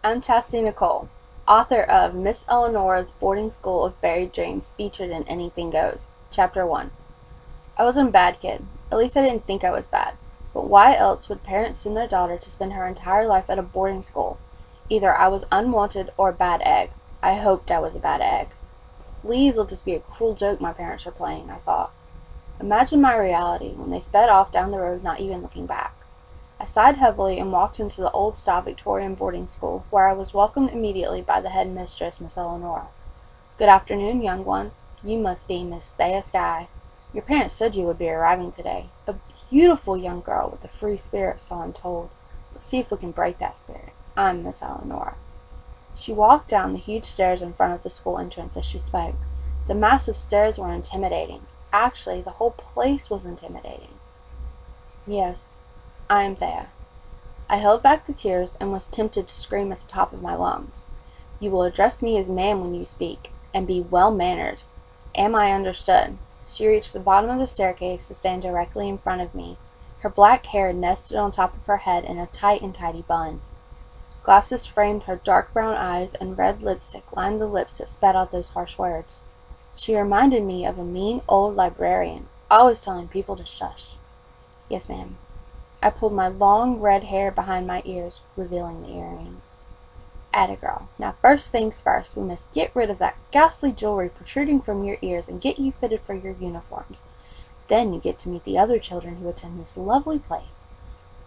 I'm Chasity Nicole, author of Miss Elleanora's Boarding School of Buried Dreams featured in Anything Goes, Chapter 1. I wasn't a bad kid. At least I didn't think I was bad. But why else would parents send their daughter to spend her entire life at a boarding school? Either I was unwanted or a bad egg. I hoped I was a bad egg. Please let this be a cruel joke my parents are playing, I thought. Imagine my reality when they sped off down the road, not even looking back. I sighed heavily and walked into the old-style Victorian boarding school, where I was welcomed immediately by the head mistress, Miss Elleanora. "Good afternoon, young one. You must be Miss Thea Sky. Your parents said you would be arriving today. A beautiful young girl with a free spirit, so I'm told. Let's see if we can break that spirit. I'm Miss Elleanora." She walked down the huge stairs in front of the school entrance as she spoke. The massive stairs were intimidating. Actually, the whole place was intimidating. "Yes, I am Thea." I held back the tears and was tempted to scream at the top of my lungs. "You will address me as ma'am when you speak, and be well-mannered. Am I understood?" She reached the bottom of the staircase to stand directly in front of me. Her black hair nested on top of her head in a tight and tidy bun. Glasses framed her dark brown eyes, and red lipstick lined the lips that spat out those harsh words. She reminded me of a mean old librarian, always telling people to shush. "Yes, ma'am." I pulled my long red hair behind my ears, revealing the earrings. "Atta girl. Now first things first, we must get rid of that ghastly jewelry protruding from your ears and get you fitted for your uniforms. Then you get to meet the other children who attend this lovely place.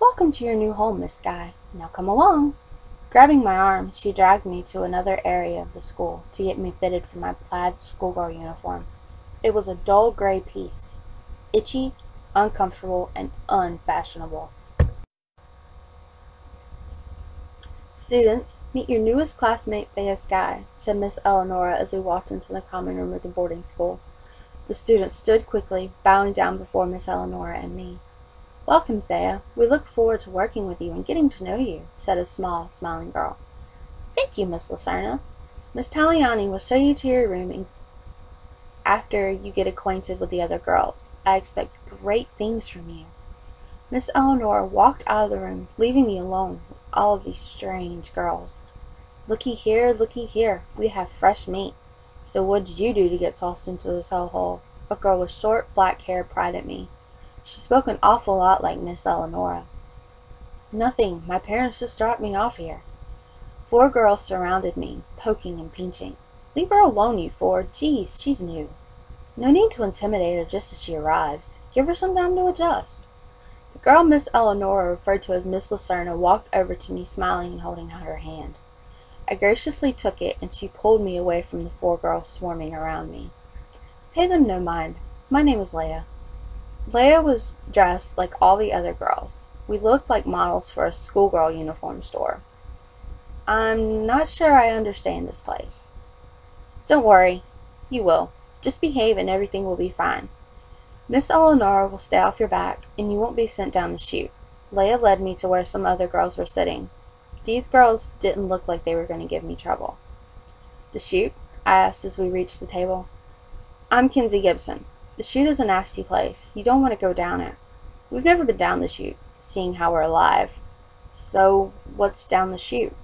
Welcome to your new home, Miss Sky. Now come along." Grabbing my arm, she dragged me to another area of the school to get me fitted for my plaid schoolgirl uniform. It was a dull gray piece, itchy, uncomfortable, and unfashionable. "Students, meet your newest classmate, Thea Sky," said Miss Elleanora as we walked into the common room of the boarding school. The students stood quickly, bowing down before Miss Elleanora and me. "Welcome, Thea. We look forward to working with you and getting to know you," said a small, smiling girl. "Thank you, Miss Lucerna. Miss Taliani will show you to your room and after you get acquainted with the other girls. I expect great things from you." Miss Elleanora walked out of the room, leaving me alone with all of these strange girls. Looky here, we have fresh meat. So what did you do to get tossed into this hellhole?" A girl with short, black hair pried at me. She spoke an awful lot like Miss Elleanora. "Nothing. My parents just dropped me off here." 4 girls surrounded me, poking and pinching. "Leave her alone, you 4. Geez, she's new." "No need to intimidate her just as she arrives. Give her some time to adjust." The girl Miss Elleanora referred to as Miss Lucerna walked over to me, smiling and holding out her hand. I graciously took it, and she pulled me away from the 4 girls swarming around me. "Pay them no mind. My name is Leah." Leah was dressed like all the other girls. We looked like models for a schoolgirl uniform store. "I'm not sure I understand this place." "Don't worry. You will. Just behave and everything will be fine. Miss Elleanora will stay off your back, and you won't be sent down the chute." Leah led me to where some other girls were sitting. These girls didn't look like they were going to give me trouble. "The chute?" I asked as we reached the table. "I'm Kinsey Gibson. The chute is a nasty place. You don't want to go down it. We've never been down the chute, seeing how we're alive." "So, what's down the chute?"